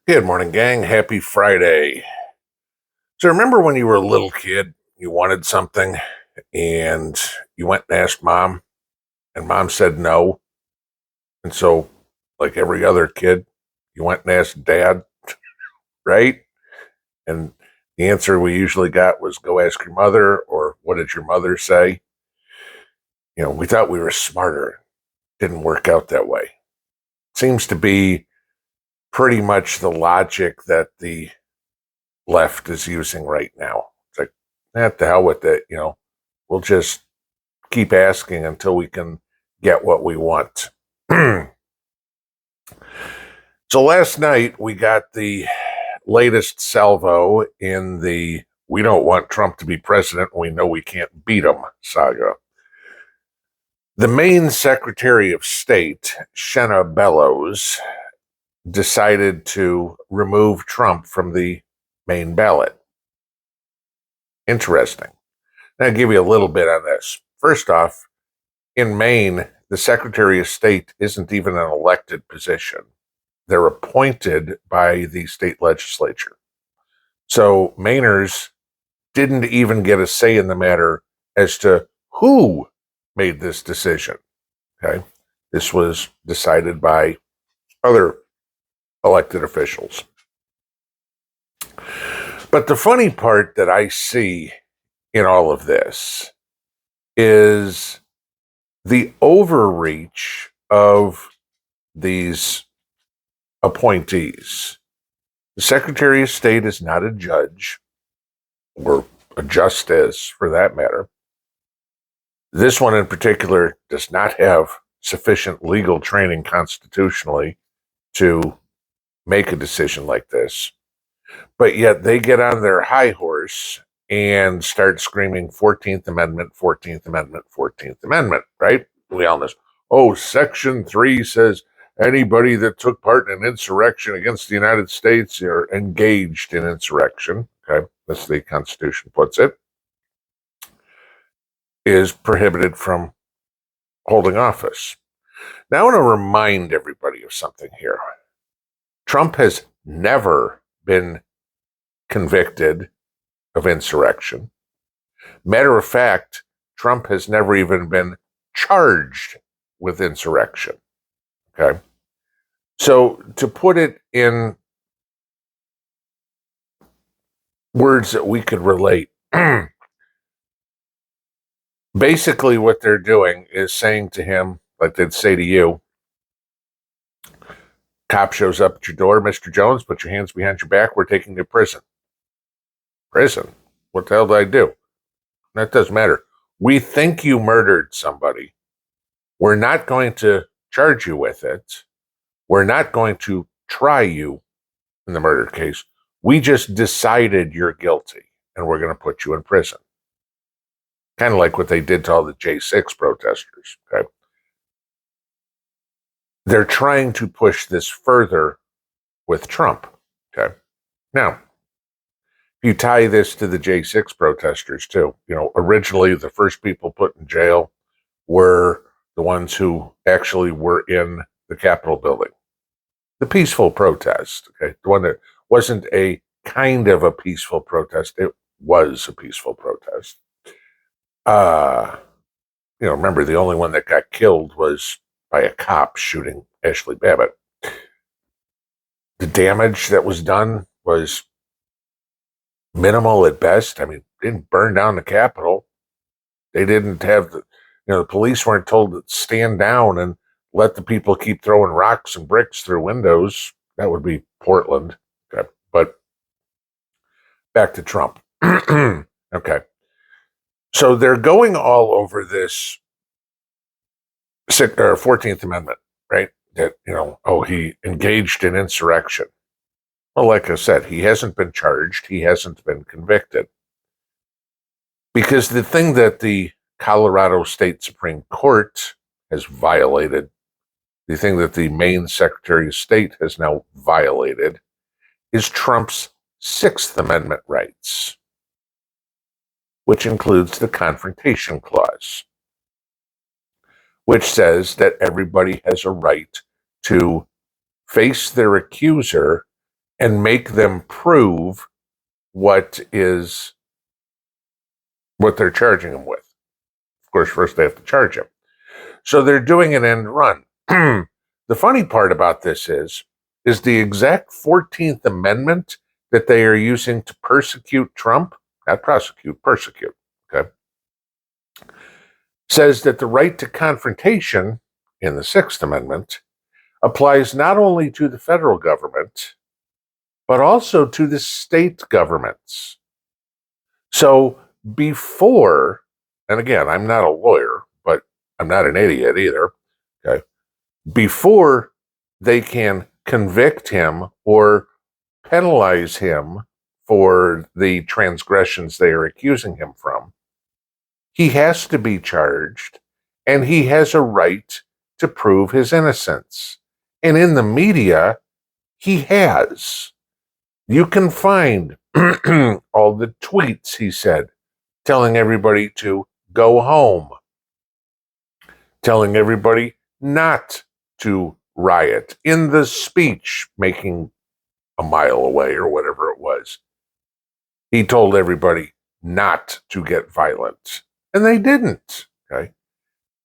Good morning, gang. Happy Friday. So, remember when you were a little kid, you wanted something and you went and asked mom, and mom said no. And so, like every other kid, you went and asked dad, right? And the answer we usually got was go ask your mother, or what did your mother say? We thought we were smarter. Didn't work out that way. Seems to be pretty much the logic that the left is using right now. It's like, the hell with it. We'll just keep asking until we can get what we want. So last night we got the latest salvo in the "we don't want Trump to be president, we know we can't beat him" saga. The Maine Secretary of State, Shenna Bellows, decided to remove Trump from the Maine ballot. Interesting. I'll give you a little bit on this. First off, in Maine, the Secretary of State isn't even an elected position. They're appointed by the state legislature. So Mainers didn't even get a say in the matter as to who made this decision. Okay. This was decided by other elected officials. But the funny part that I see in all of this is the overreach of these appointees. The Secretary of State is not a judge, or a justice for that matter. This one in particular does not have sufficient legal training constitutionally to make a decision like this. But yet they get on their high horse and start screaming 14th Amendment, 14th Amendment, 14th Amendment, right? We all know. Oh, Section 3 says anybody that took part in an insurrection against the United States or engaged in insurrection, okay, as the Constitution puts it, is prohibited from holding office. Now, I want to remind everybody of something here. Trump has never been convicted of insurrection. Matter of fact, Trump has never even been charged with insurrection. Okay. So to put it in words that we could relate, basically what they're doing is saying to him, like they'd say to you, cop shows up at your door, Mr. Jones, put your hands behind your back, we're taking you to prison. Prison? What the hell did I do? That doesn't matter. We think you murdered somebody. We're not going to charge you with it. We're not going to try you in the murder case. We just decided you're guilty, and we're going to put you in prison. Kind of like what they did to all the J6 protesters. Okay? They're trying to push this further with Trump. Okay? Now, you tie this to the J6 protesters too. Originally the first people put in jail were the ones who actually were in the Capitol building. The peaceful protest, okay? The one that wasn't a kind of a peaceful protest, it was a peaceful protest. Remember, the only one that got killed was by a cop shooting Ashley Babbitt. The damage that was done was minimal at best. I mean, didn't burn down the Capitol. They didn't have the police weren't told to stand down and let the people keep throwing rocks and bricks through windows. That would be Portland. Okay. But back to Trump. Okay. So they're going all over this 14th Amendment, right? That, he engaged in insurrection. Well, like I said, he hasn't been charged. He hasn't been convicted. Because the thing that the Colorado State Supreme Court has violated, the thing that the Maine Secretary of State has now violated, is Trump's Sixth Amendment rights, which includes the Confrontation Clause, which says that everybody has a right to face their accuser and make them prove what they're charging them with. Of course, first they have to charge him. So they're doing an end run. The funny part about this is the exact 14th Amendment that they are using to persecute Trump, not prosecute, persecute, okay, says that the right to confrontation in the Sixth Amendment applies not only to the federal government, but also to the state governments. So before, and again, I'm not a lawyer, but I'm not an idiot either, okay, before they can convict him or penalize him for the transgressions they are accusing him from, he has to be charged and he has a right to prove his innocence. And in the media, he has. You can find all the tweets he said telling everybody to go home, telling everybody not to riot, in the speech making a mile away or whatever it was. He told everybody not to get violent, and they didn't. Okay,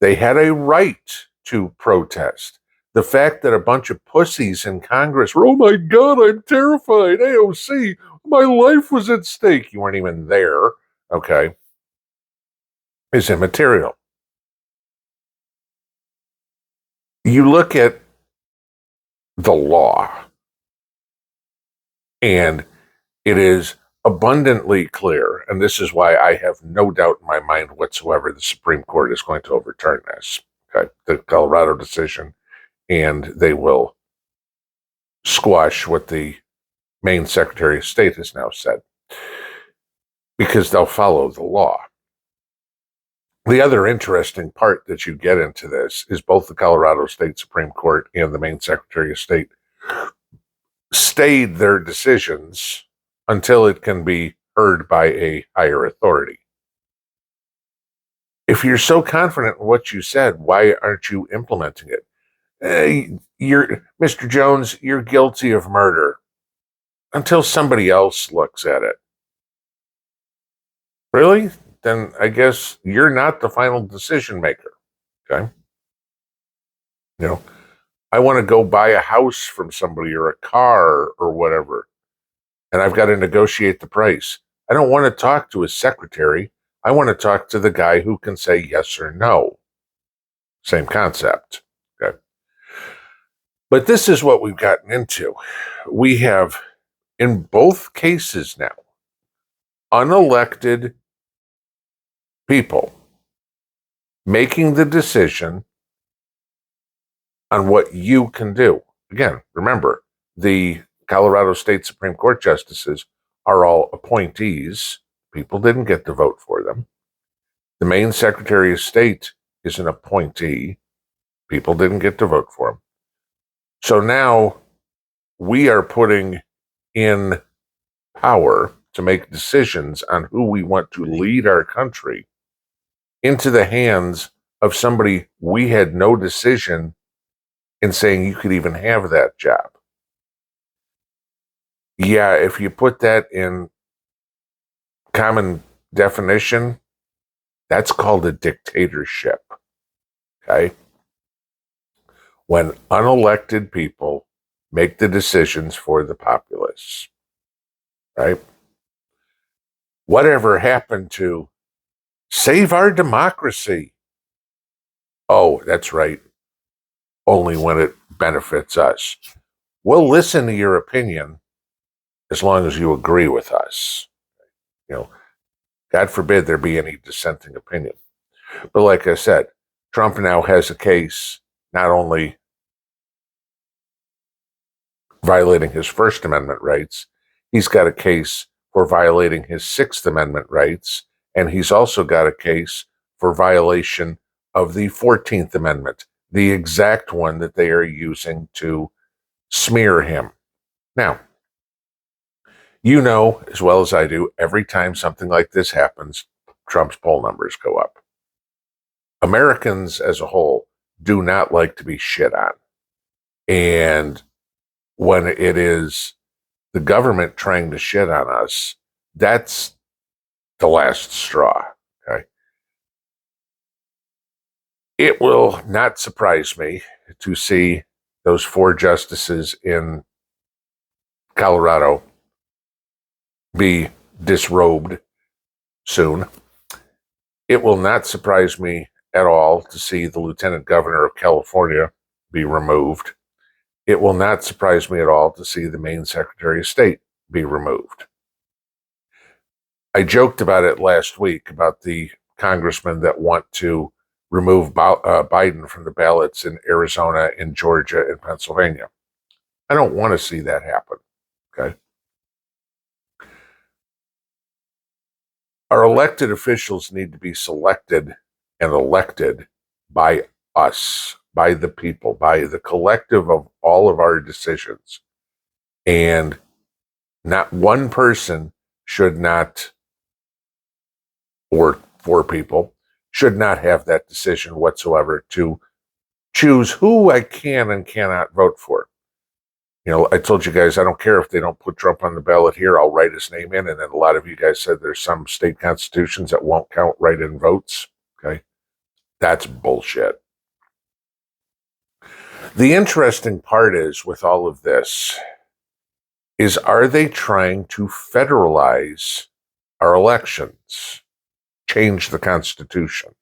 they had a right to protest. The fact that a bunch of pussies in Congress were, oh my God, I'm terrified, AOC, my life was at stake. You weren't even there, okay, is immaterial. You look at the law, and it is abundantly clear, and this is why I have no doubt in my mind whatsoever the Supreme Court is going to overturn this, okay, the Colorado decision, and they will squash what the Maine Secretary of State has now said, because they'll follow the law. The other interesting part that you get into this is both the Colorado State Supreme Court and the Maine Secretary of State stayed their decisions until it can be heard by a higher authority. If you're so confident in what you said, why aren't you implementing it? Mr. Jones, you're guilty of murder until somebody else looks at it. Really? Then I guess you're not the final decision maker. Okay? You know, I want to go buy a house from somebody or a car or whatever, and I've got to negotiate the price. I don't want to talk to his secretary. I want to talk to the guy who can say yes or no. Same concept. Okay. But this is what we've gotten into. We have, in both cases now, unelected people making the decision on what you can do. Again, remember, the Colorado State Supreme Court justices are all appointees. People didn't get to vote for them. The Maine Secretary of State is an appointee. People didn't get to vote for him. So now we are putting in power to make decisions on who we want to lead our country into the hands of somebody we had no decision in saying you could even have that job. Yeah, if you put that in common definition, that's called a dictatorship. Okay? When unelected people make the decisions for the populace. Right? Whatever happened to save our democracy? Oh, that's right. Only when it benefits us. We'll listen to your opinion as long as you agree with us. You know, God forbid there be any dissenting opinion. But like I said, Trump now has a case not only violating his First Amendment rights, he's got a case for violating his Sixth Amendment rights, and he's also got a case for violation of the 14th Amendment, the exact one that they are using to smear him. Now, you know as well as I do, every time something like this happens, Trump's poll numbers go up. Americans as a whole do not like to be shit on. And when it is the government trying to shit on us, that's the last straw. Okay. It will not surprise me to see those 4 justices in Colorado be disrobed soon. It will not surprise me at all to see the Lieutenant Governor of California be removed. It will not surprise me at all to see the Maine Secretary of State be removed. I joked about it last week about the congressmen that want to remove Biden from the ballots in Arizona, in Georgia, and Pennsylvania. I don't want to see that happen. Okay. Our elected officials need to be selected and elected by us, by the people, by the collective of all of our decisions. And not one person should not, or 4 people, should not have that decision whatsoever to choose who I can and cannot vote for. You know, I told you guys, I don't care if they don't put Trump on the ballot here, I'll write his name in. And then a lot of you guys said there's some state constitutions that won't count write-in votes. Okay. That's bullshit. The interesting part is with all of this is, are they trying to federalize our elections, change the Constitution?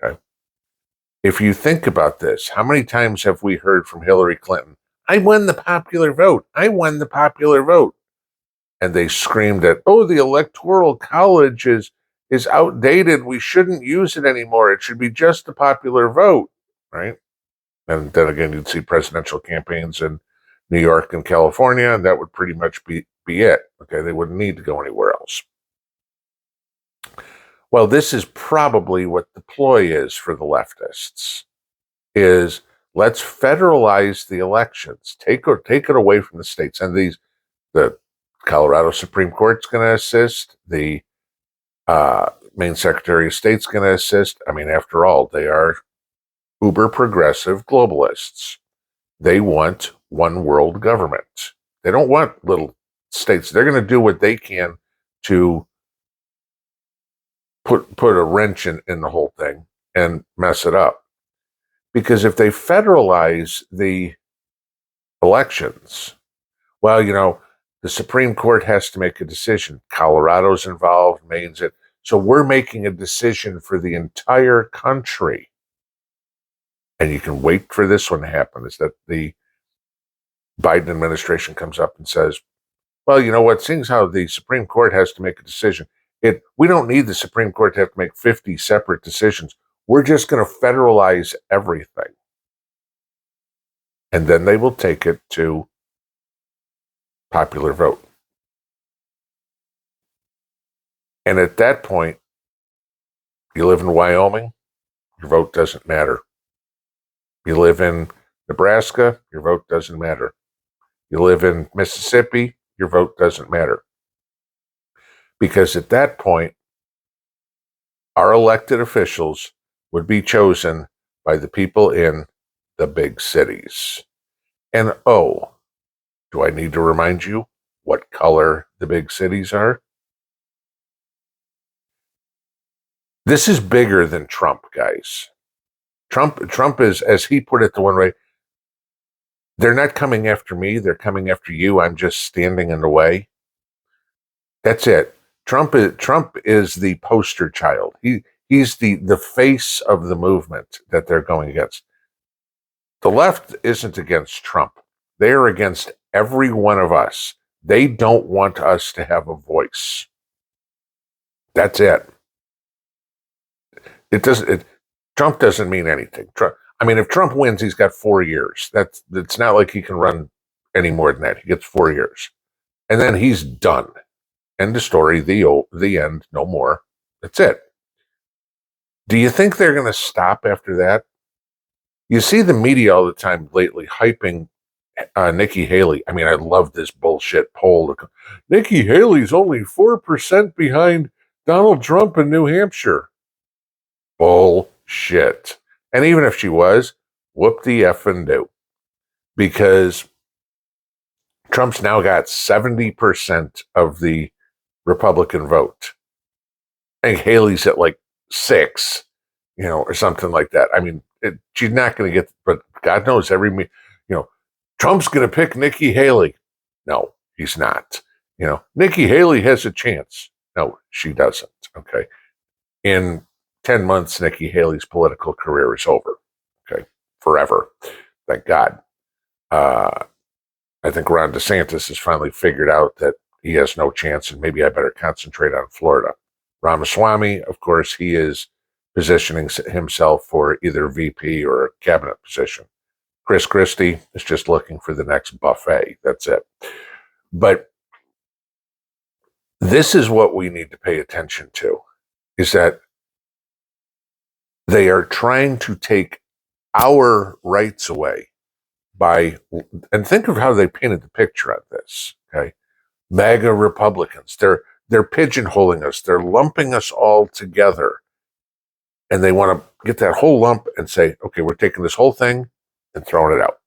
Okay. If you think about this, how many times have we heard from Hillary Clinton, I won the popular vote. I won the popular vote. And they screamed at, oh, the Electoral College is outdated. We shouldn't use it anymore. It should be just the popular vote, right? And then again, you'd see presidential campaigns in New York and California, and that would pretty much be it. Okay, they wouldn't need to go anywhere else. Well, this is probably what the ploy is for the leftists, is let's federalize the elections, take it away from the states. And the Colorado Supreme Court's going to assist. The Maine Secretary of State's going to assist. I mean, after all, they are uber progressive globalists. They want one world government. They don't want little states. They're going to do what they can to put a wrench in the whole thing and mess it up. Because if they federalize the elections, well, you know, the Supreme Court has to make a decision. Colorado's involved, Maine's it. So we're making a decision for the entire country. And you can wait for this one to happen, is that the Biden administration comes up and says, well, you know what, seeing as how the Supreme Court has to make a decision, we don't need the Supreme Court to have to make 50 separate decisions. We're just going to federalize everything. And then they will take it to popular vote. And at that point, you live in Wyoming, your vote doesn't matter. You live in Nebraska, your vote doesn't matter. You live in Mississippi, your vote doesn't matter. Because at that point, our elected officials would be chosen by the people in the big cities. And oh, do I need to remind you what color the big cities are? This is bigger than Trump, guys. Trump is, as he put it the one way, they're not coming after me, they're coming after you. I'm just standing in the way. That's it. Trump is the poster child. He's the face of the movement that they're going against. The left isn't against Trump. They are against every one of us. They don't want us to have a voice. That's it. Trump doesn't mean anything. If Trump wins, he's got 4 years. It's not like he can run any more than that. He gets 4 years. And then he's done. End of story, the end, no more. That's it. Do you think they're going to stop after that? You see the media all the time lately hyping Nikki Haley. I mean, I love this bullshit poll. Nikki Haley's only 4% behind Donald Trump in New Hampshire. Bullshit. And even if she was, whoop the effing do. Because Trump's now got 70% of the Republican vote. I think Haley's at like 6, or something like that. I mean, she's not going to get, but God knows Trump's going to pick Nikki Haley. No, he's not. Nikki Haley has a chance. No, she doesn't. Okay. In 10 months, Nikki Haley's political career is over. Okay. Forever. Thank God. I think Ron DeSantis has finally figured out that he has no chance, and maybe I better concentrate on Florida. Ramaswamy, of course, he is positioning himself for either VP or a cabinet position. Chris Christie is just looking for the next buffet. That's it. But this is what we need to pay attention to, is that they are trying to take our rights away and think of how they painted the picture on this, okay? MAGA Republicans, they're pigeonholing us. They're lumping us all together. And they want to get that whole lump and say, okay, we're taking this whole thing and throwing it out.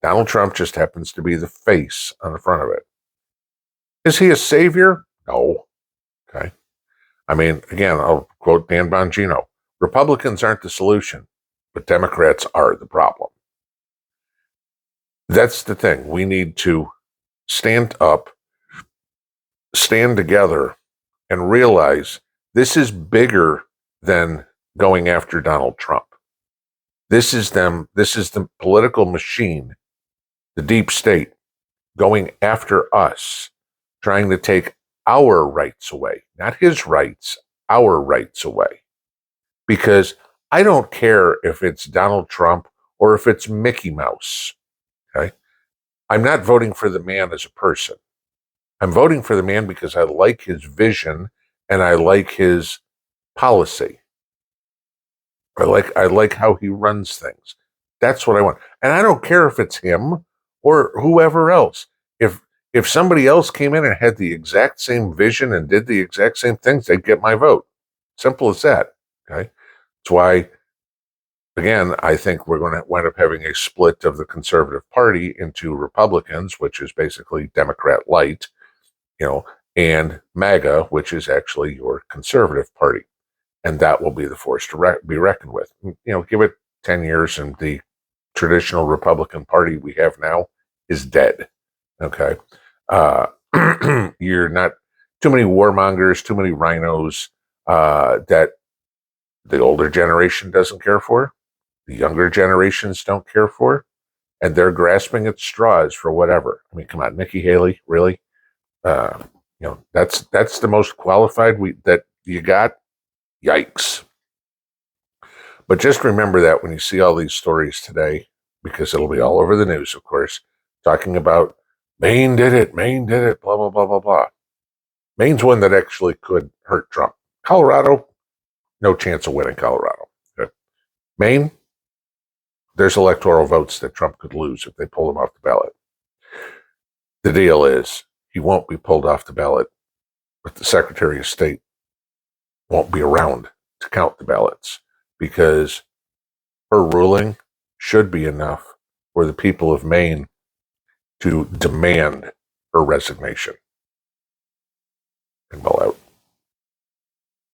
Donald Trump just happens to be the face on the front of it. Is he a savior? No. Okay. I mean, again, I'll quote Dan Bongino. Republicans aren't the solution, but Democrats are the problem. That's the thing. We need to stand up, stand together, and realize this is bigger than going after Donald Trump. This is the political machine, the deep state, going after us, trying to take our rights away, not his rights, our rights away. Because I don't care if it's Donald Trump or if it's Mickey Mouse. Okay? I'm not voting for the man as a person. I'm voting for the man because I like his vision and I like his policy. I like how he runs things. That's what I want. And I don't care if it's him or whoever else. If somebody else came in and had the exact same vision and did the exact same things, they'd get my vote. Simple as that. Okay? That's why, again, I think we're going to wind up having a split of the conservative party into Republicans, which is basically Democrat light, and MAGA, which is actually your conservative party. And that will be the force to be reckoned with. Give it 10 years and the traditional Republican Party we have now is dead. Okay. You're not too many warmongers, too many rhinos that the older generation doesn't care for, the younger generations don't care for, and they're grasping at straws for whatever. I mean, come on, Nikki Haley, really? That's the most qualified that you got. Yikes. But just remember that when you see all these stories today, because it'll be all over the news, of course, talking about Maine did it, blah, blah, blah, blah, blah. Maine's one that actually could hurt Trump. Colorado, no chance of winning Colorado. Okay. Maine, there's electoral votes that Trump could lose if they pull him off the ballot. The deal is he won't be pulled off the ballot, but the Secretary of State won't be around to count the ballots, because her ruling should be enough for the people of Maine to demand her resignation. Pinball out.